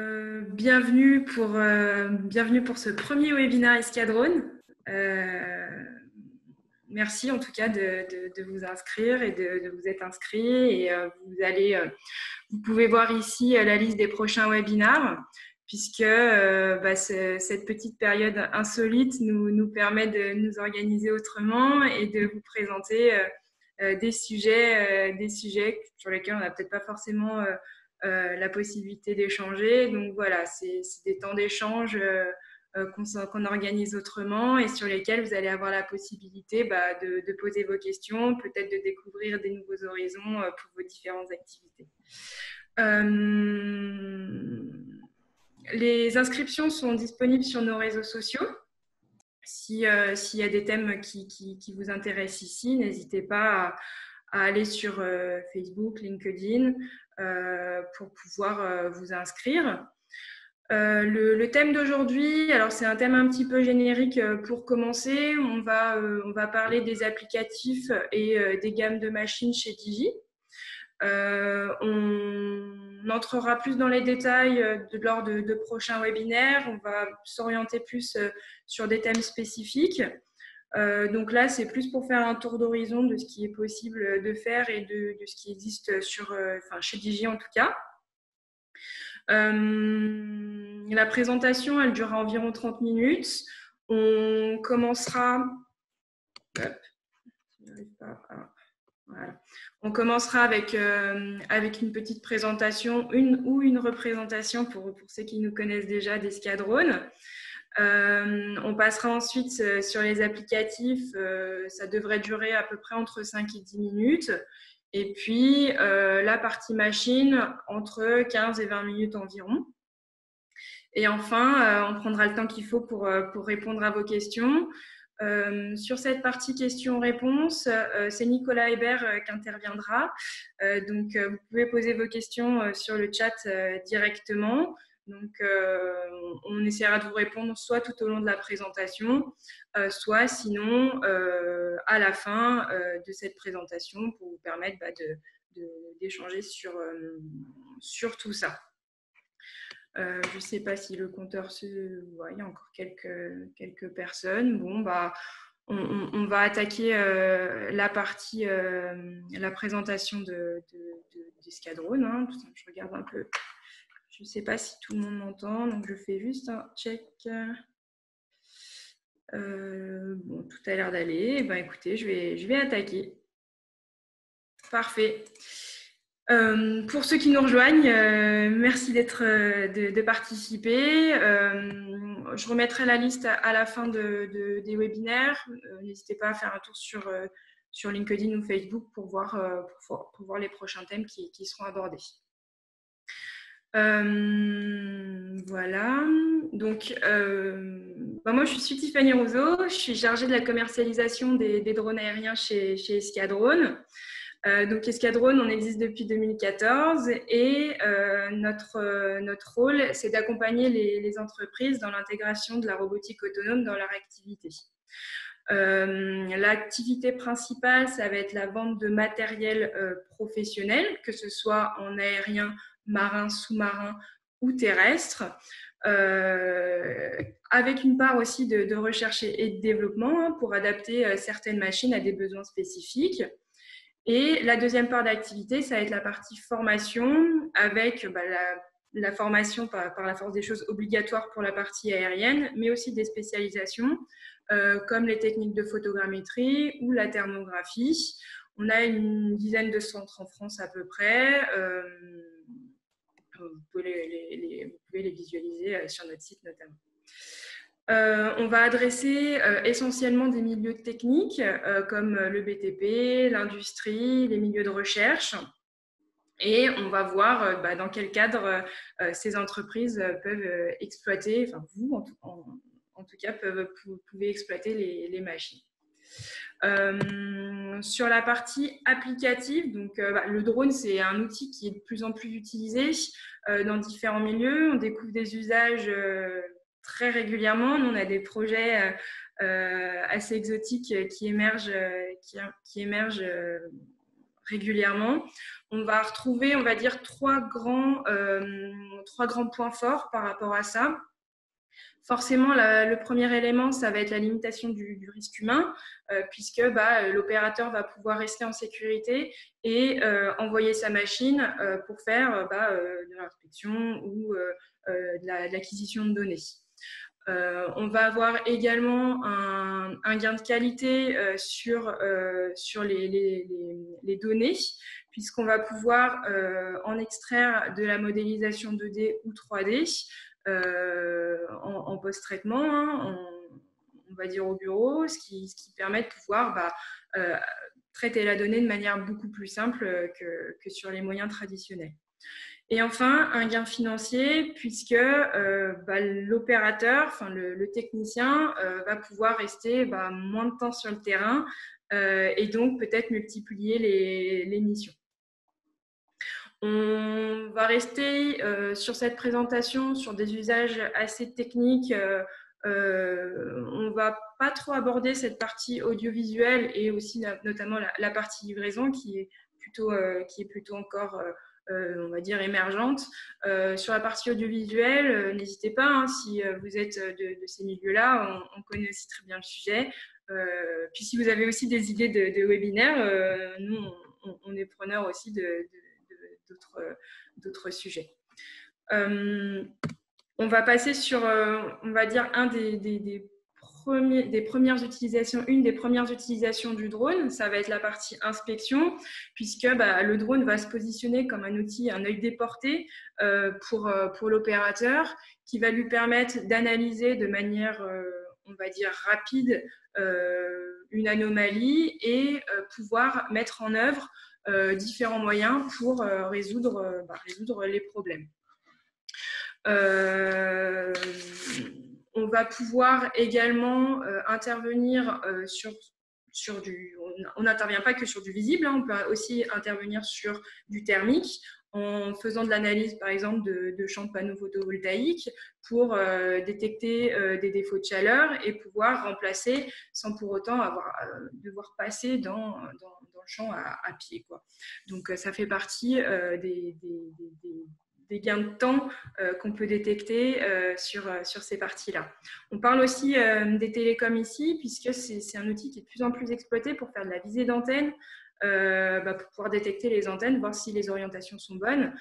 Bienvenue pour ce premier webinaire Escadrone. Merci en tout cas de vous inscrire et de vous être inscrit. Et vous pouvez voir ici la liste des prochains webinaires, puisque cette petite période insolite nous permet de nous organiser autrement et de vous présenter des sujets sur lesquels on n'a peut-être pas forcément la possibilité d'échanger. Donc voilà, c'est des temps d'échange qu'on organise autrement et sur lesquels vous allez avoir la possibilité de poser vos questions, peut-être de découvrir des nouveaux horizons pour vos différentes activités. Les inscriptions sont disponibles sur nos réseaux sociaux. S'il y a des thèmes qui vous intéressent ici, n'hésitez pas à aller sur Facebook, LinkedIn pour pouvoir vous inscrire. Le thème d'aujourd'hui, alors c'est un thème un petit peu générique pour commencer. On va parler des applicatifs et des gammes de machines chez Digi. On entrera plus dans les détails lors de prochains webinaires. On va s'orienter plus sur des thèmes spécifiques. Donc là, c'est plus pour faire un tour d'horizon de ce qui est possible de faire et de ce qui existe chez Digi en tout cas. La présentation, elle durera environ 30 minutes. On commencera... Voilà. On commencera avec une petite présentation, une représentation pour ceux qui nous connaissent déjà d'Escadrone. On passera ensuite sur les applicatifs. Ça devrait durer à peu près entre 5 et 10 minutes. Et puis, la partie machine, entre 15 et 20 minutes environ. Et enfin, on prendra le temps qu'il faut pour répondre à vos questions. Sur cette partie questions-réponses, c'est Nicolas Hébert qui interviendra. Donc, vous pouvez poser vos questions sur le chat directement. Donc, on essaiera de vous répondre soit tout au long de la présentation, soit sinon à la fin de cette présentation pour vous permettre d'échanger sur tout ça. Je ne sais pas si le compteur se voit, il y a encore quelques personnes. Bon, on va attaquer la présentation d'Escadrone. Hein. Je regarde un peu. Je ne sais pas si tout le monde m'entend, donc je fais juste un check. Bon, tout a l'air d'aller. Ben, écoutez, je vais attaquer. Parfait. Pour ceux qui nous rejoignent, merci de participer. Je remettrai la liste à la fin des webinaires. N'hésitez pas à faire un tour sur LinkedIn ou Facebook pour voir les prochains thèmes qui seront abordés. Voilà. Donc, moi, je suis Tiffany Rousseau. Je suis chargée de la commercialisation des drones aériens chez Escadrone. Donc, Escadrone, on existe depuis 2014 et notre rôle, c'est d'accompagner les entreprises dans l'intégration de la robotique autonome dans leur activité. L'activité principale, ça va être la vente de matériel professionnel, que ce soit en aérien, marin, sous-marin ou terrestre, avec une part aussi de recherche et de développement pour adapter certaines machines à des besoins spécifiques. Et la deuxième part d'activité, ça va être la partie formation avec la formation par la force des choses obligatoire pour la partie aérienne, mais aussi des spécialisations comme les techniques de photogrammétrie ou la thermographie. On a une dizaine de centres en France à peu près. Vous pouvez les visualiser sur notre site notamment. On va adresser essentiellement des milieux techniques comme le BTP, l'industrie, les milieux de recherche. Et on va voir dans quel cadre ces entreprises peuvent exploiter, enfin vous en tout cas pouvez exploiter les machines. Sur la partie applicative, donc le drone, c'est un outil qui est de plus en plus utilisé dans différents milieux. On découvre des usages très régulièrement. Nous, on a des projets assez exotiques qui émergent régulièrement. On va retrouver, on va dire, trois grands points forts par rapport à ça. Forcément, le premier élément, ça va être la limitation du risque humain, puisque l'opérateur va pouvoir rester en sécurité et envoyer sa machine pour faire de l'inspection ou de l'acquisition de données. On va avoir également un gain de qualité sur les données, puisqu'on va pouvoir en extraire de la modélisation 2D ou 3D en post-traitement, hein, on va dire au bureau, ce qui permet de pouvoir traiter la donnée de manière beaucoup plus simple que sur les moyens traditionnels. Et enfin, un gain financier, puisque l'opérateur, enfin le technicien, va pouvoir rester moins de temps sur le terrain et donc peut-être multiplier les missions. On va rester sur cette présentation sur des usages assez techniques. On ne va pas trop aborder cette partie audiovisuelle et aussi notamment la partie livraison qui est plutôt encore on va dire émergente. Sur la partie audiovisuelle, n'hésitez pas, hein, si vous êtes de ces milieux-là, on connaît aussi très bien le sujet. Puis si vous avez aussi des idées de webinaires, nous, on est preneurs aussi d'autres sujets. On va passer sur, on va dire, une des premières utilisations du drone, ça va être la partie inspection, puisque le drone va se positionner comme un outil, un œil déporté pour l'opérateur, qui va lui permettre d'analyser de manière, on va dire, rapide une anomalie et pouvoir mettre en œuvre différents moyens pour résoudre les problèmes. On va pouvoir également intervenir sur du... On n'intervient pas que sur du visible, hein, on peut aussi intervenir sur du thermique en faisant de l'analyse, par exemple, de champs de panneaux photovoltaïques pour détecter des défauts de chaleur et pouvoir remplacer sans pour autant devoir passer dans le champ à pied, quoi. Donc, ça fait partie des gains de temps qu'on peut détecter sur ces parties-là. On parle aussi des télécoms ici, puisque c'est un outil qui est de plus en plus exploité pour faire de la visée d'antenne, pour pouvoir détecter les antennes, voir si les orientations sont bonnes.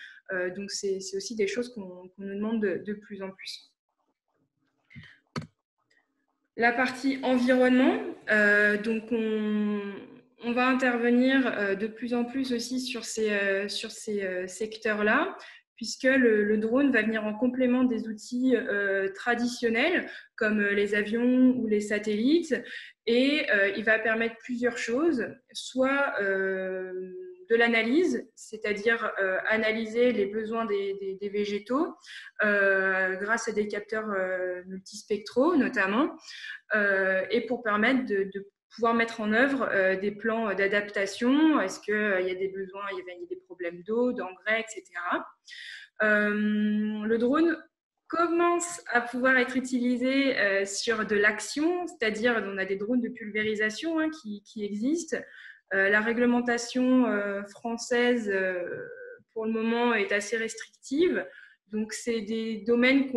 Donc, c'est aussi des choses qu'on nous demande de plus en plus. La partie environnement, donc on va intervenir de plus en plus aussi sur ces secteurs-là, puisque le drone va venir en complément des outils traditionnels comme les avions ou les satellites, et il va permettre plusieurs choses, soit de l'analyse, c'est-à-dire analyser les besoins des végétaux grâce à des capteurs multispectraux notamment, et pour permettre de pouvoir mettre en œuvre des plans d'adaptation. Est-ce qu'il y a des besoins, il y a des problèmes d'eau, d'engrais, etc. Le drone commence à pouvoir être utilisé sur de l'action, c'est-à-dire on a des drones de pulvérisation qui existent. La réglementation française, pour le moment, est assez restrictive. Donc, c'est des domaines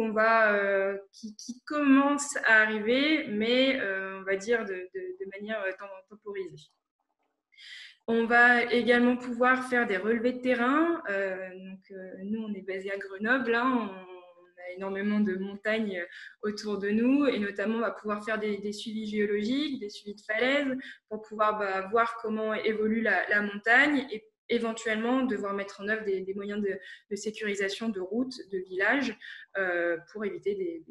qui commencent à arriver, mais on va dire de manière temporisée. On va également pouvoir faire des relevés de terrain. Nous, on est basé à Grenoble. On a énormément de montagnes autour de nous, et notamment on va pouvoir faire des suivis géologiques, des suivis de falaises pour pouvoir voir comment évolue la montagne et éventuellement devoir mettre en œuvre des moyens de sécurisation de routes, de villages pour éviter des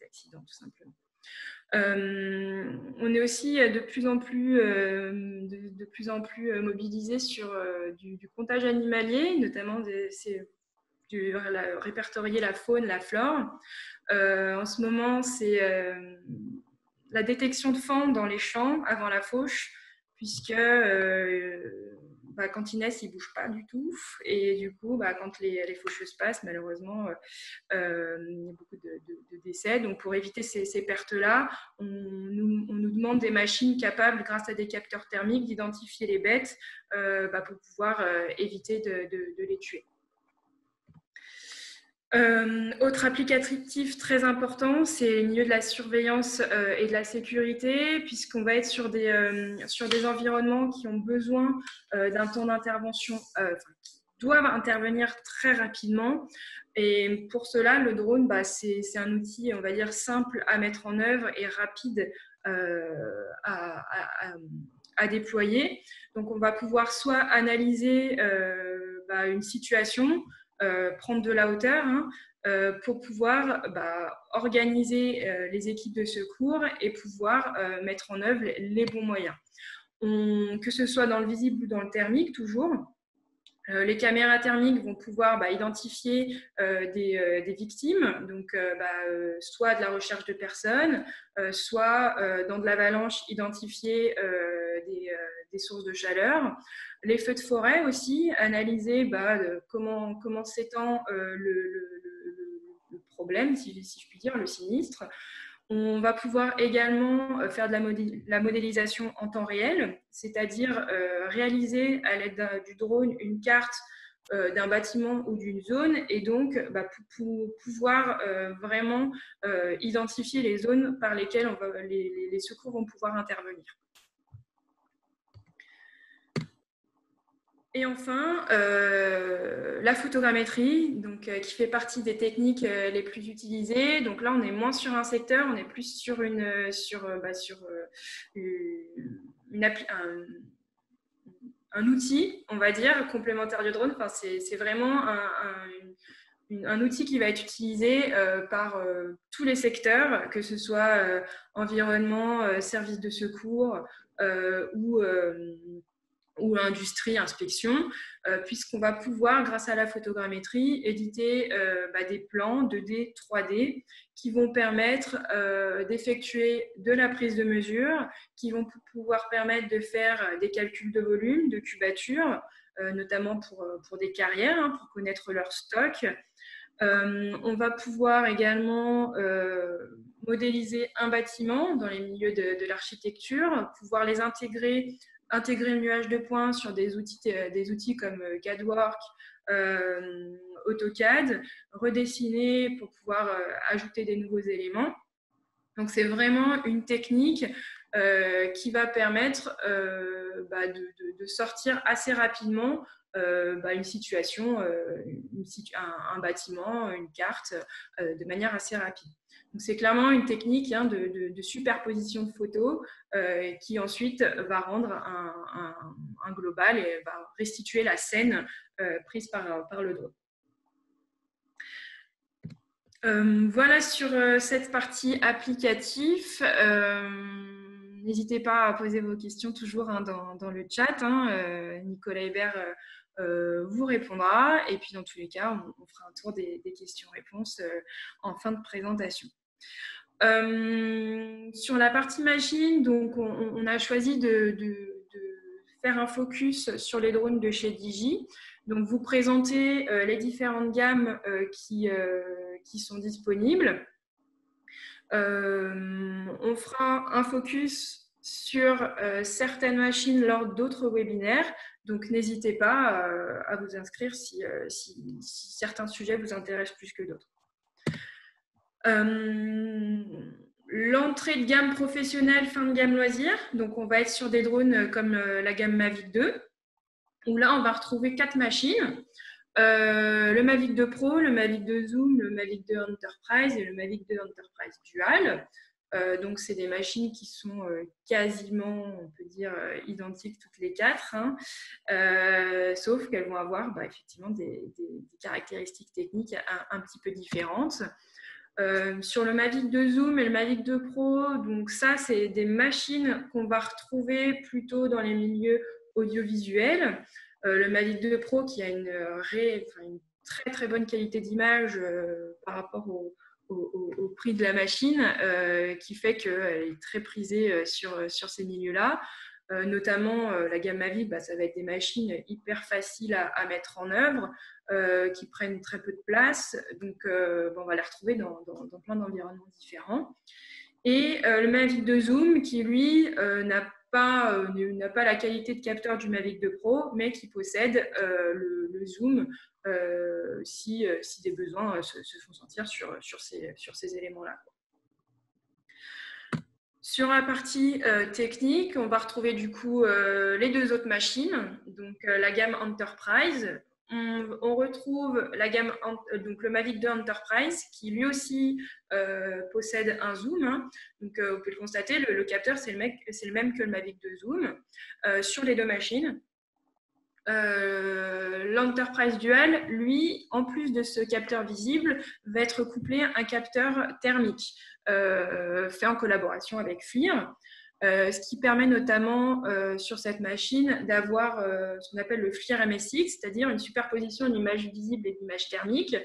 accidents tout simplement. On est aussi de plus en plus mobilisé sur du comptage animalier, notamment répertorier la faune, la flore. En ce moment, c'est la détection de faune dans les champs avant la fauche, puisque quand ils naissent, ils ne bougent pas du tout. Et du coup, quand les faucheuses passent, malheureusement, il y a beaucoup de décès. Donc, pour éviter ces pertes-là, on nous demande des machines capables, grâce à des capteurs thermiques, d'identifier les bêtes pour pouvoir éviter de les tuer. Autre applicatif très important, c'est le milieu de la surveillance et de la sécurité, puisqu'on va être sur des environnements qui ont besoin d'un temps d'intervention, qui doivent intervenir très rapidement. Et pour cela, le drone, c'est un outil, on va dire, simple à mettre en œuvre et rapide à déployer. Donc, on va pouvoir soit analyser une situation, prendre de la hauteur pour pouvoir organiser les équipes de secours et pouvoir mettre en œuvre les bons moyens. Que ce soit dans le visible ou dans le thermique, toujours. Les caméras thermiques vont pouvoir identifier des victimes, donc soit de la recherche de personnes, soit dans de l'avalanche, identifier des sources de chaleur. Les feux de forêt aussi, analyser comment s'étend le problème, si je puis dire, le sinistre. On va pouvoir également faire de la modélisation en temps réel, c'est-à-dire réaliser à l'aide du drone une carte d'un bâtiment ou d'une zone et donc pour pouvoir vraiment identifier les zones par lesquelles les secours vont pouvoir intervenir. Et enfin, la photogrammétrie, donc, qui fait partie des techniques les plus utilisées. Donc là, on est moins sur un secteur, on est plus sur un outil, on va dire, complémentaire du drone. Enfin, c'est vraiment un outil qui va être utilisé par tous les secteurs, que ce soit environnement, service de secours ou industrie, inspection, puisqu'on va pouvoir, grâce à la photogrammétrie, éditer des plans 2D, 3D qui vont permettre d'effectuer de la prise de mesure, qui vont pouvoir permettre de faire des calculs de volume, de cubature, notamment pour des carrières, pour connaître leur stock. On va pouvoir également modéliser un bâtiment dans les milieux de l'architecture, pouvoir les intégrer le nuage de points sur des outils comme CADWork, AutoCAD, redessiner pour pouvoir ajouter des nouveaux éléments. Donc, c'est vraiment une technique qui va permettre de sortir assez rapidement une situation, un bâtiment, une carte, de manière assez rapide. Donc, c'est clairement une technique de superposition de photos qui ensuite va rendre un global et va restituer la scène prise par le drone. Voilà sur cette partie applicatif. N'hésitez pas à poser vos questions toujours dans le chat. Nicolas Hébert vous répondra. Et puis, dans tous les cas, on fera un tour des questions-réponses en fin de présentation. Sur la partie machine, donc, on a choisi de faire un focus sur les drones de chez Digi. Donc, vous présentez les différentes gammes qui sont disponibles. On fera un focus sur certaines machines lors d'autres webinaires. Donc, n'hésitez pas à vous inscrire si certains sujets vous intéressent plus que d'autres. L'entrée de gamme professionnelle, fin de gamme loisirs. Donc, on va être sur des drones comme la gamme Mavic 2, où là, on va retrouver 4 machines. Le Mavic 2 Pro, le Mavic 2 Zoom, le Mavic 2 Enterprise et le Mavic 2 Enterprise Dual. Donc, c'est des machines qui sont quasiment, on peut dire, identiques toutes les 4, sauf qu'elles vont avoir effectivement des caractéristiques techniques un petit peu différentes. Sur le Mavic 2 Zoom et le Mavic 2 Pro, donc ça, c'est des machines qu'on va retrouver plutôt dans les milieux audiovisuels. Le Mavic 2 Pro qui a une très très bonne qualité d'image par rapport au prix de la machine, qui fait qu'elle est très prisée sur ces milieux-là. Notamment, la gamme Mavic, ça va être des machines hyper faciles à mettre en œuvre, qui prennent très peu de place. Donc, on va les retrouver dans plein d'environnements différents. Et le Mavic 2 Zoom, qui lui n'a pas la qualité de capteur du Mavic 2 Pro, mais qui possède le zoom si des besoins se font sentir sur ces éléments-là. Sur la partie technique, on va retrouver du coup les deux autres machines, donc la gamme Enterprise. On retrouve la gamme, donc le Mavic 2 Enterprise, qui lui aussi possède un zoom. Hein. Donc vous pouvez le constater, le capteur c'est le même que le Mavic 2 Zoom sur les deux machines. L'Enterprise Dual, lui, en plus de ce capteur visible, va être couplé à un capteur thermique fait en collaboration avec FLIR, ce qui permet notamment sur cette machine d'avoir ce qu'on appelle le FLIR MSX, c'est-à-dire une superposition d'image visible et d'image thermique,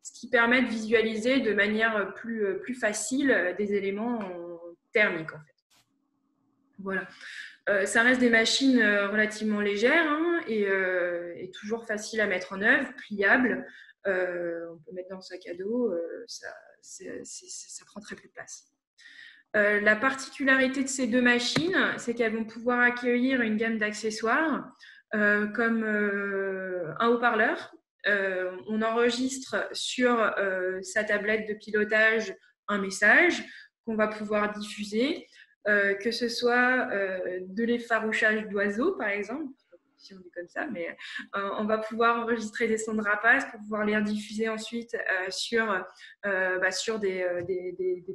ce qui permet de visualiser de manière plus facile des éléments thermiques en fait. Voilà. Ça reste des machines relativement légères hein, et toujours faciles à mettre en œuvre, pliables. On peut mettre dans le sac à dos, ça prend très peu de place. La particularité de ces deux machines, c'est qu'elles vont pouvoir accueillir une gamme d'accessoires comme un haut-parleur. On enregistre sur sa tablette de pilotage un message qu'on va pouvoir diffuser. Que ce soit de l'effarouchage d'oiseaux, par exemple, si on dit comme ça, mais on va pouvoir enregistrer des sons de rapaces pour pouvoir les rediffuser ensuite sur des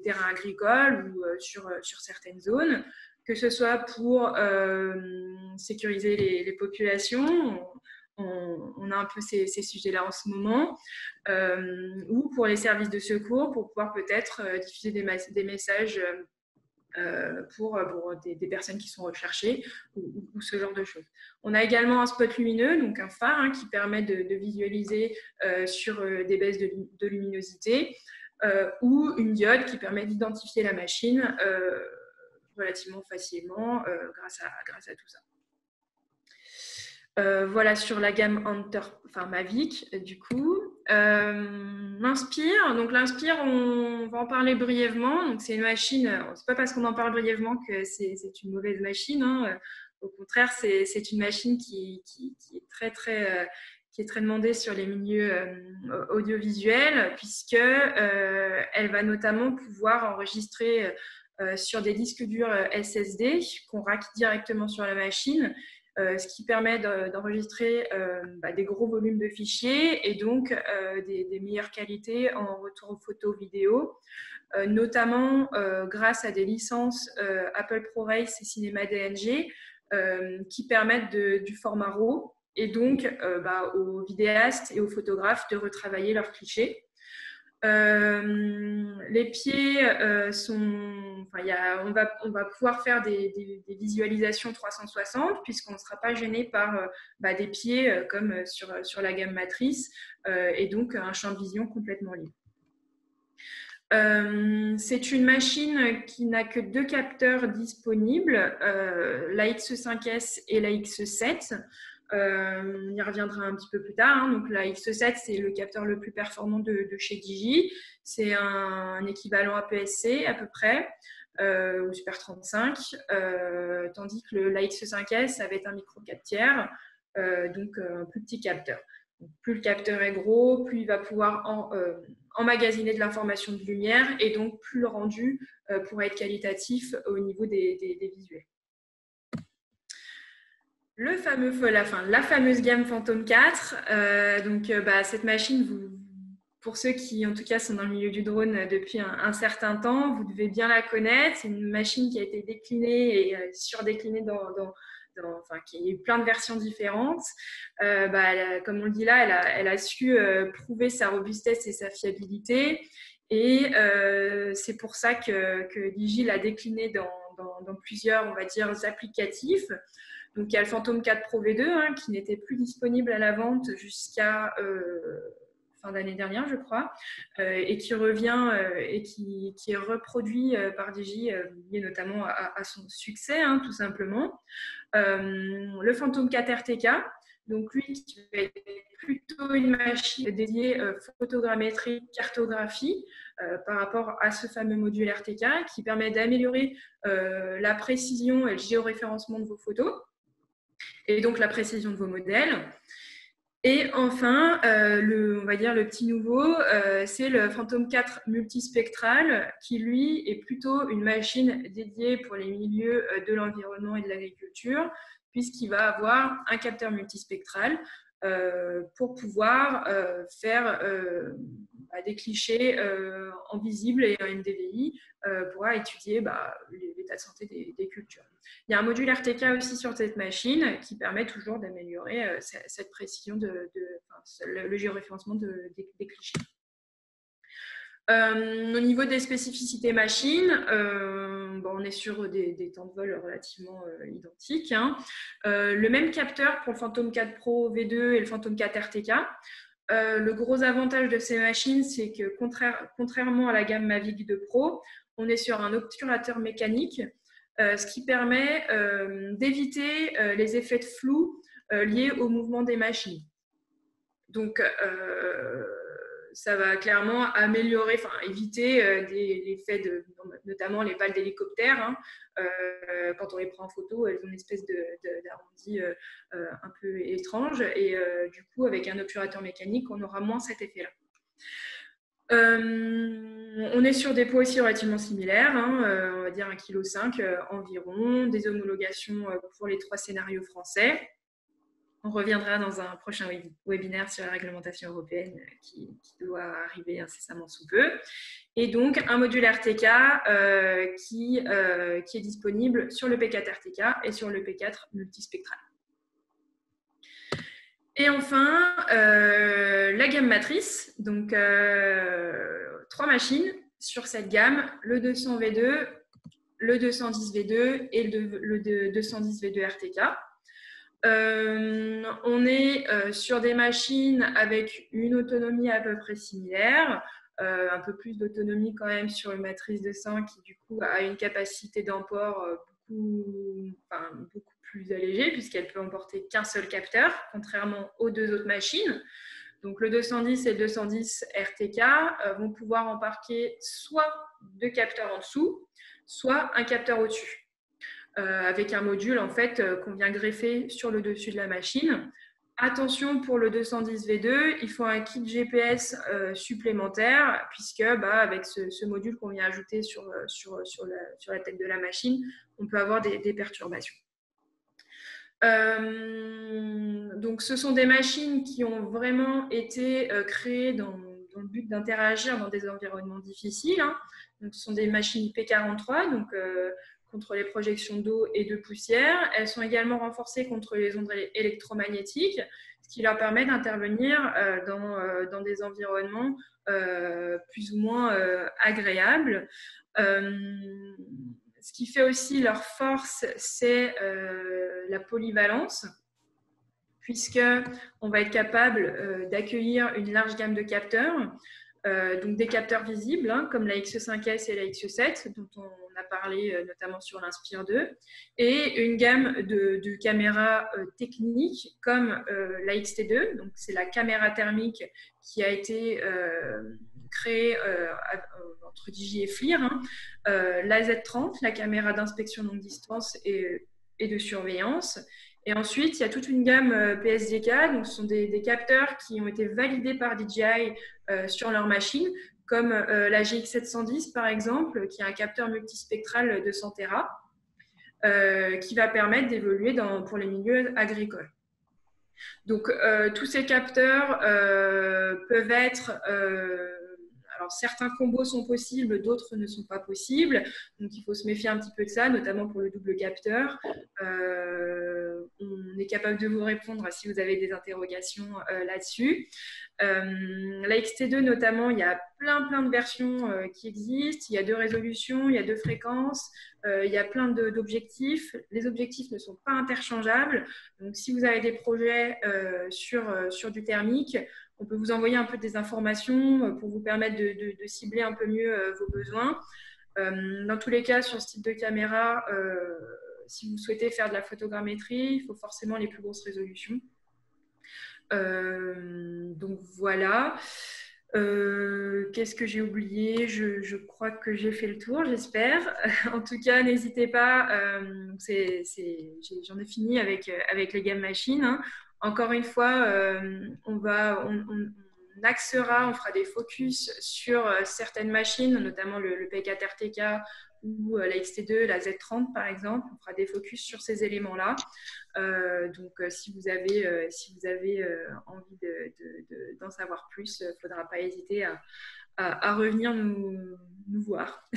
terrains agricoles ou sur certaines zones, que ce soit pour sécuriser les populations. On a un peu ces sujets-là en ce moment, ou pour les services de secours, pour pouvoir peut-être diffuser des messages pour des personnes qui sont recherchées ou ce genre de choses. On a également un spot lumineux, donc un phare hein, qui permet de visualiser sur des baisses de luminosité ou une diode qui permet d'identifier la machine relativement facilement grâce à tout ça. Voilà sur la gamme Mavic du coup. L'Inspire, donc l'Inspire, on va en parler brièvement. Donc c'est une machine, c'est pas parce qu'on en parle brièvement que c'est une mauvaise machine. Hein. Au contraire, c'est une machine qui est très demandée sur les milieux audiovisuels puisque elle va notamment pouvoir enregistrer sur des disques durs SSD qu'on rack directement sur la machine. Ce qui permet d'enregistrer des gros volumes de fichiers et donc des meilleures qualités en retour photo vidéo, notamment grâce à des licences Apple ProRes et Cinema DNG qui permettent du format RAW et donc aux vidéastes et aux photographes de retravailler leurs clichés. Les pieds on va pouvoir faire des visualisations 360 puisqu'on ne sera pas gêné par des pieds comme sur la gamme Matrice et donc un champ de vision complètement libre. C'est une machine qui n'a que deux capteurs disponibles, la X5S et la X7. On y reviendra un petit peu plus tard. Hein. Donc la X7, c'est le capteur le plus performant de chez Digi. C'est un équivalent APS-C à peu près, ou Super 35, tandis que la X5S avait un micro 4 tiers, donc un plus petit capteur. Donc, plus le capteur est gros, plus il va pouvoir emmagasiner de l'information de lumière et donc plus le rendu pourra être qualitatif au niveau des visuels. La fameuse gamme Phantom 4. Cette machine, pour ceux qui, en tout cas, sont dans le milieu du drone depuis un certain temps, vous devez bien la connaître. C'est une machine qui a été déclinée et surdéclinée qui a eu plein de versions différentes. Comme on le dit là, elle a su prouver sa robustesse et sa fiabilité. Et c'est pour ça que Digi l'a déclinée dans plusieurs, on va dire, applicatifs. Donc, il y a le Phantom 4 Pro V2 qui n'était plus disponible à la vente jusqu'à fin d'année dernière, je crois, et qui revient et qui est reproduit par Digi, lié notamment à son succès, hein, tout simplement. Le Phantom 4 RTK, donc lui qui va être plutôt une machine dédiée photogrammétrie, cartographie, par rapport à ce fameux module RTK qui permet d'améliorer la précision et le géoréférencement de vos photos et donc la précision de vos modèles. Et enfin, on va dire le petit nouveau, c'est le Phantom 4 multispectral qui, lui, est plutôt une machine dédiée pour les milieux de l'environnement et de l'agriculture, puisqu'il va avoir un capteur multispectral pour pouvoir faire des clichés en visible et en NDVI pour étudier l'état de santé des cultures. Il y a un module RTK aussi sur cette machine qui permet toujours d'améliorer cette précision le géoréférencement des clichés. Au niveau des spécificités machines, on est sur des temps de vol relativement identiques. Hein. Le même capteur pour le Phantom 4 Pro V2 et le Phantom 4 RTK. Le gros avantage de ces machines, c'est que contrairement à la gamme Mavic 2 Pro, on est sur un obturateur mécanique, ce qui permet d'éviter les effets de flou liés au mouvement des machines. Donc, ça va clairement améliorer, éviter l'effet notamment les pales d'hélicoptère. Hein, quand on les prend en photo, elles ont une espèce d'arrondi un peu étrange. Et du coup, avec un obturateur mécanique, on aura moins cet effet-là. On est sur des poids aussi relativement similaires, hein, on va dire 1,5 kg environ, des homologations pour les 3 scénarios français. On reviendra dans un prochain webinaire sur la réglementation européenne qui doit arriver incessamment sous peu. Et donc, un module RTK qui est disponible sur le P4 RTK et sur le P4 multispectral. Et enfin, la gamme matrice, donc 3 machines sur cette gamme, le 200 V2, le 210 V2 et le 210 V2 RTK. On est sur des machines avec une autonomie à peu près similaire, un peu plus d'autonomie quand même sur une matrice de 100 qui du coup a une capacité d'emport beaucoup plus allégée puisqu'elle peut emporter qu'un seul capteur, contrairement aux 2 autres machines. Donc le 210 et le 210 RTK vont pouvoir embarquer soit 2 capteurs en dessous, soit un capteur au-dessus. Avec un module en fait qu'on vient greffer sur le dessus de la machine. Attention pour le 210 V2, il faut un kit GPS supplémentaire puisque avec ce module qu'on vient ajouter sur la tête de la machine, on peut avoir des perturbations. Donc ce sont des machines qui ont vraiment été créées dans le but d'interagir dans des environnements difficiles. Hein. Donc, ce sont des machines IP43, donc contre les projections d'eau et de poussière. Elles sont également renforcées contre les ondes électromagnétiques, ce qui leur permet d'intervenir dans des environnements plus ou moins agréables. Ce qui fait aussi leur force, c'est la polyvalence, puisqu'on va être capable d'accueillir une large gamme de capteurs, donc des capteurs visibles, hein, comme la XE5S et la XE7, dont on a parlé notamment sur l'Inspire 2, et une gamme de caméras techniques comme la XT2, donc c'est la caméra thermique qui a été créée entre Digi et FLIR, hein, la Z30, la caméra d'inspection longue distance et de surveillance. Et ensuite, il y a toute une gamme PSDK, donc ce sont des capteurs qui ont été validés par DJI sur leur machine, comme la GX710 par exemple, qui est un capteur multispectral de 100 Tera, qui va permettre d'évoluer pour les milieux agricoles. Donc, tous ces capteurs peuvent être... alors, certains combos sont possibles, d'autres ne sont pas possibles. Donc, il faut se méfier un petit peu de ça, notamment pour le double capteur. On est capable de vous répondre si vous avez des interrogations là-dessus. La XT2, notamment, il y a plein de versions qui existent. Il y a 2 résolutions, il y a 2 fréquences, il y a plein d'objectifs. Les objectifs ne sont pas interchangeables. Donc, si vous avez des projets sur du thermique, on peut vous envoyer un peu des informations pour vous permettre de cibler un peu mieux vos besoins. Dans tous les cas, sur ce type de caméra, si vous souhaitez faire de la photogrammétrie, il faut forcément les plus grosses résolutions. Donc voilà. Qu'est-ce que j'ai oublié? Je crois que j'ai fait le tour, j'espère. En tout cas, n'hésitez pas. J'en ai fini avec les game machines, hein. Encore une fois, on axera, on fera des focus sur certaines machines, notamment le P4RTK ou la XT2, la Z30 par exemple. On fera des focus sur ces éléments-là. Donc, si vous avez envie d'en savoir plus, il ne faudra pas hésiter à revenir nous voir.